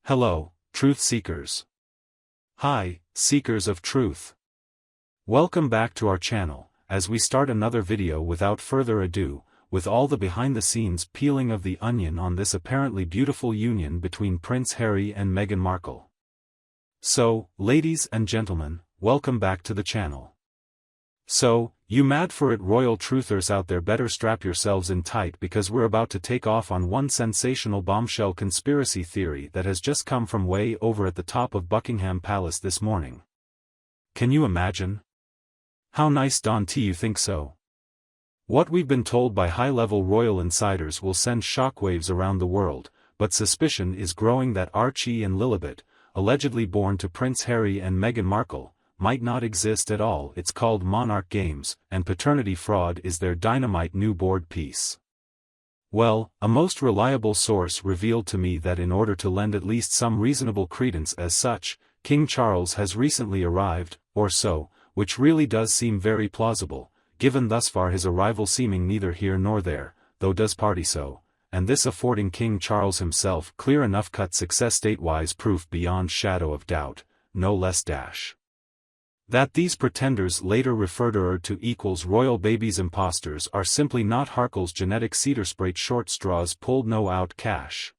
Hello, truth seekers. Hi, seekers of truth. Welcome back to our channel, as we start another video without further ado, with all the behind-the-scenes peeling of the onion on this apparently beautiful union between Prince Harry and Meghan Markle. So, ladies and gentlemen, welcome back to the channel. So, you mad for it royal truthers out there better strap yourselves in tight because we're about to take off on one sensational bombshell conspiracy theory that has just come from way over at the top of Buckingham Palace this morning. Can you imagine? How nice don't you think so? What we've been told by high-level royal insiders will send shockwaves around the world, but suspicion is growing that Archie and Lili, allegedly born to Prince Harry and Meghan Markle, might not exist at all. It's called Monarch Games, and paternity fraud is their dynamite new board piece. Well, a most reliable source revealed to me that in order to lend at least some reasonable credence as such, King Charles has recently arrived, or so, which really does seem very plausible, given thus far his arrival seeming neither here nor there, though does party so, and this affording King Charles himself clear enough cut success state-wise proof beyond shadow of doubt, no less dash. That these pretenders later referred to equals royal babies imposters are simply not Harkle's genetic cedar-sprayed short straws pulled no out cash.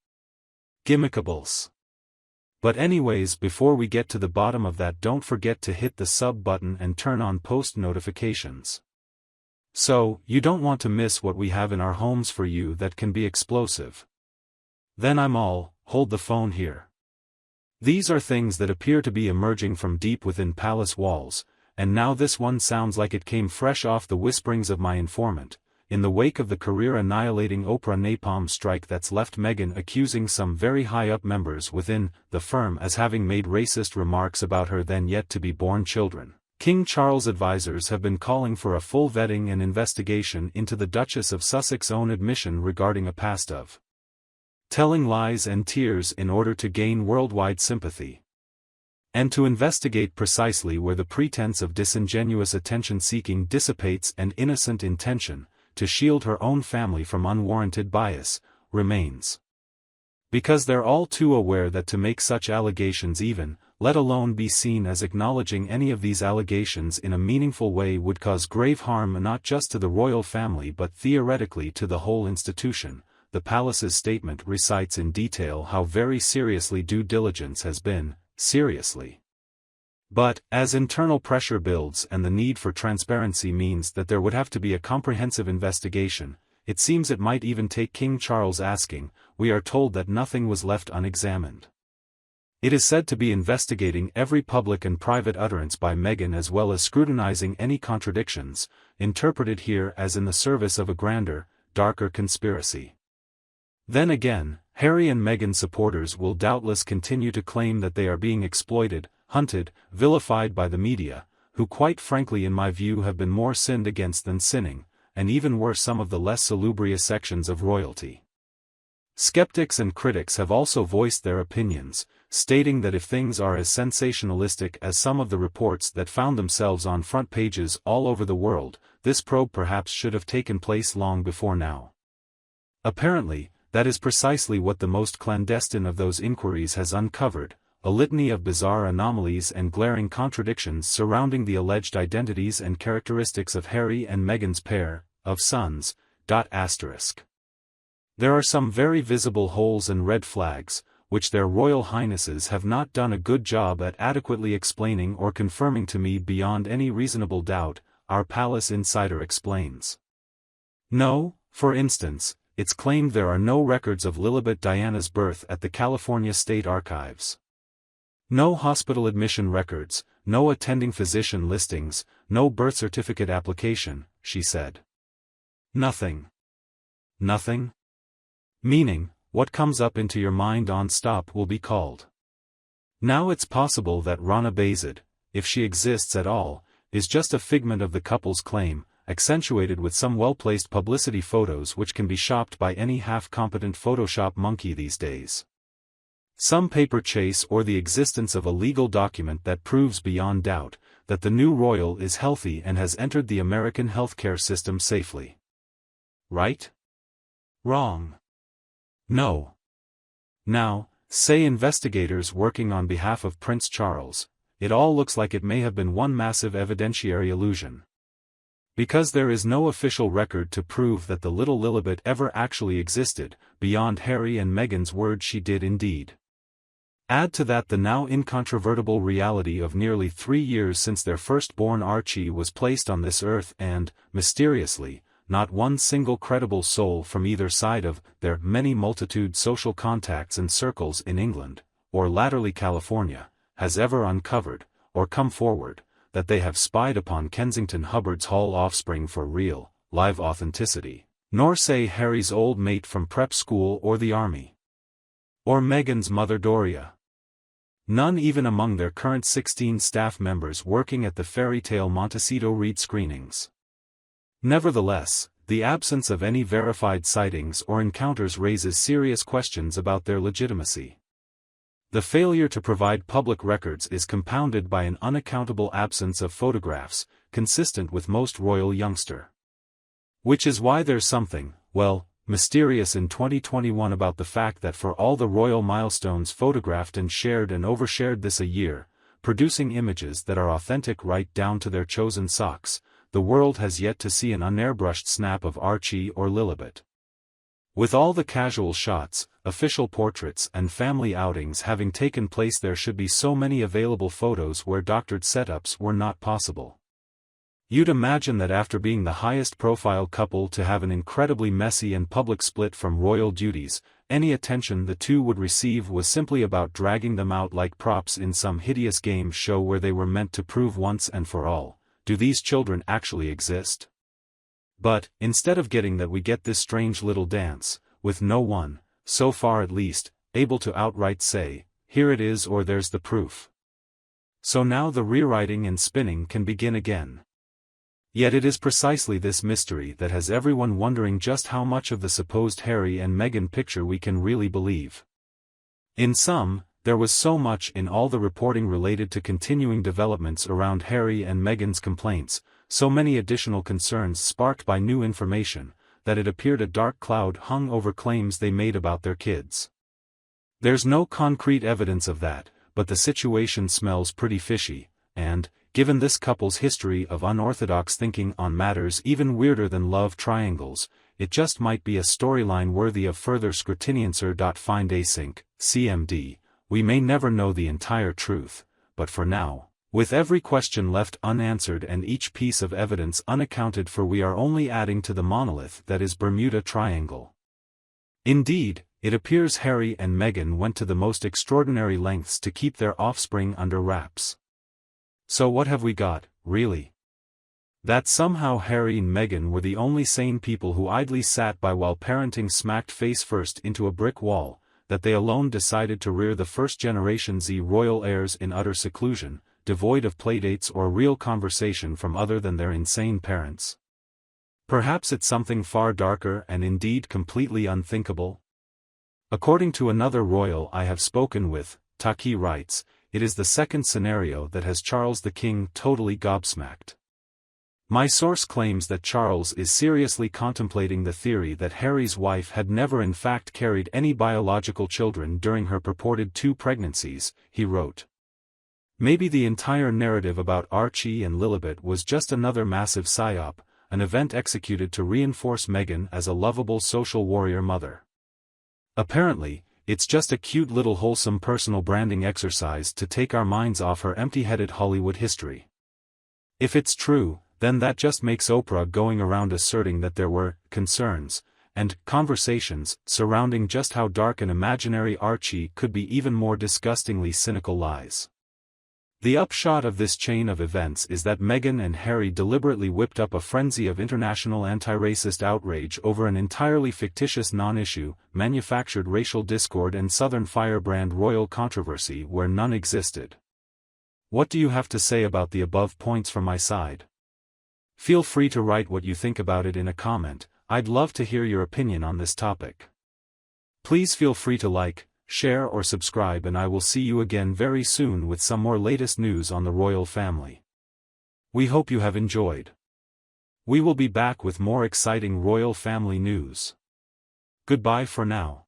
Gimmickables. But anyways, before we get to the bottom of that, don't forget to hit the sub button and turn on post notifications. So, you don't want to miss what we have in our homes for you that can be explosive. Then hold the phone here. These are things that appear to be emerging from deep within palace walls, and now this one sounds like it came fresh off the whisperings of my informant, in the wake of the career-annihilating Oprah napalm strike that's left Meghan accusing some very high-up members within the firm as having made racist remarks about her then yet-to-be-born children. King Charles' advisors have been calling for a full vetting and investigation into the Duchess of Sussex's own admission regarding a past of telling lies and tears in order to gain worldwide sympathy. And to investigate precisely where the pretense of disingenuous attention-seeking dissipates and innocent intention, to shield her own family from unwarranted bias, remains. Because they're all too aware that to make such allegations even, let alone be seen as acknowledging any of these allegations in a meaningful way would cause grave harm not just to the royal family but theoretically to the whole institution. The palace's statement recites in detail how very seriously due diligence has been, seriously. But, as internal pressure builds and the need for transparency means that there would have to be a comprehensive investigation, it seems it might even take King Charles asking. We are told that nothing was left unexamined. It is said to be investigating every public and private utterance by Meghan as well as scrutinizing any contradictions, interpreted here as in the service of a grander, darker conspiracy. Then again, Harry and Meghan supporters will doubtless continue to claim that they are being exploited, hunted, vilified by the media, who quite frankly in my view have been more sinned against than sinning, and even worse some of the less salubrious sections of royalty. Skeptics and critics have also voiced their opinions, stating that if things are as sensationalistic as some of the reports that found themselves on front pages all over the world, this probe perhaps should have taken place long before now. Apparently, that is precisely what the most clandestine of those inquiries has uncovered, a litany of bizarre anomalies and glaring contradictions surrounding the alleged identities and characteristics of Harry and Meghan's pair of sons. There are some very visible holes and red flags, which their royal highnesses have not done a good job at adequately explaining or confirming to me beyond any reasonable doubt, our palace insider explains. No, for instance, it's claimed there are no records of Lilibet Diana's birth at the California State Archives. No hospital admission records, no attending physician listings, no birth certificate application, she said. Nothing. Nothing? Meaning, what comes up into your mind on stop will be called. Now it's possible that Rana Bayezid, if she exists at all, is just a figment of the couple's claim, accentuated with some well-placed publicity photos which can be shopped by any half-competent Photoshop monkey these days. Some paper chase or the existence of a legal document that proves beyond doubt that the new royal is healthy and has entered the American healthcare system safely. Right? Wrong. No. Now, say investigators working on behalf of Prince Charles, it all looks like it may have been one massive evidentiary illusion. Because there is no official record to prove that the little Lilibet ever actually existed, beyond Harry and Meghan's word she did indeed. Add to that the now incontrovertible reality of nearly 3 years since their firstborn Archie was placed on this earth and, mysteriously, not one single credible soul from either side of their many multitude social contacts and circles in England, or latterly California, has ever uncovered, or come forward, that they have spied upon Kensington Hubbard's Hall offspring for real, live authenticity, nor say Harry's old mate from prep school or the army. Or Meghan's mother Doria. None even among their current 16 staff members working at the fairy tale Montecito Reed screenings. Nevertheless, the absence of any verified sightings or encounters raises serious questions about their legitimacy. The failure to provide public records is compounded by an unaccountable absence of photographs, consistent with most royal youngster. Which is why there's something, well, mysterious in 2021 about the fact that for all the royal milestones photographed and overshared this a year, producing images that are authentic right down to their chosen socks, the world has yet to see an unairbrushed snap of Archie or Lilibet. With all the casual shots, official portraits and family outings having taken place, there should be so many available photos where doctored setups were not possible. You'd imagine that after being the highest profile couple to have an incredibly messy and public split from royal duties, any attention the two would receive was simply about dragging them out like props in some hideous game show where they were meant to prove once and for all, do these children actually exist? But, instead of getting that, we get this strange little dance, with no one, so far at least, able to outright say, here it is or there's the proof. So now the rewriting and spinning can begin again. Yet it is precisely this mystery that has everyone wondering just how much of the supposed Harry and Meghan picture we can really believe. In sum, there was so much in all the reporting related to continuing developments around Harry and Meghan's complaints, so many additional concerns sparked by new information, that it appeared a dark cloud hung over claims they made about their kids. There's no concrete evidence of that, but the situation smells pretty fishy, and, given this couple's history of unorthodox thinking on matters even weirder than love triangles, it just might be a storyline worthy of further scrutiny. Find async, CMD. We may never know the entire truth, but for now, with every question left unanswered and each piece of evidence unaccounted for, we are only adding to the monolith that is Bermuda Triangle. Indeed, it appears Harry and Meghan went to the most extraordinary lengths to keep their offspring under wraps. So what have we got, really? That somehow Harry and Meghan were the only sane people who idly sat by while parenting smacked face first into a brick wall, that they alone decided to rear the first-generation Z royal heirs in utter seclusion, devoid of playdates or real conversation from other than their insane parents. Perhaps it's something far darker and indeed completely unthinkable? According to another royal I have spoken with, Taki writes, it is the second scenario that has Charles the King totally gobsmacked. My source claims that Charles is seriously contemplating the theory that Harry's wife had never in fact carried any biological children during her purported 2 pregnancies, he wrote. Maybe the entire narrative about Archie and Lilibet was just another massive psyop, an event executed to reinforce Meghan as a lovable social warrior mother. Apparently, it's just a cute little wholesome personal branding exercise to take our minds off her empty-headed Hollywood history. If it's true, then that just makes Oprah going around asserting that there were concerns and conversations surrounding just how dark an imaginary Archie could be even more disgustingly cynical lies. The upshot of this chain of events is that Meghan and Harry deliberately whipped up a frenzy of international anti-racist outrage over an entirely fictitious non-issue, manufactured racial discord and Southern firebrand royal controversy where none existed. What do you have to say about the above points from my side? Feel free to write what you think about it in a comment. I'd love to hear your opinion on this topic. Please feel free to like, share or subscribe, and I will see you again very soon with some more latest news on the royal family. We hope you have enjoyed. We will be back with more exciting royal family news. Goodbye for now.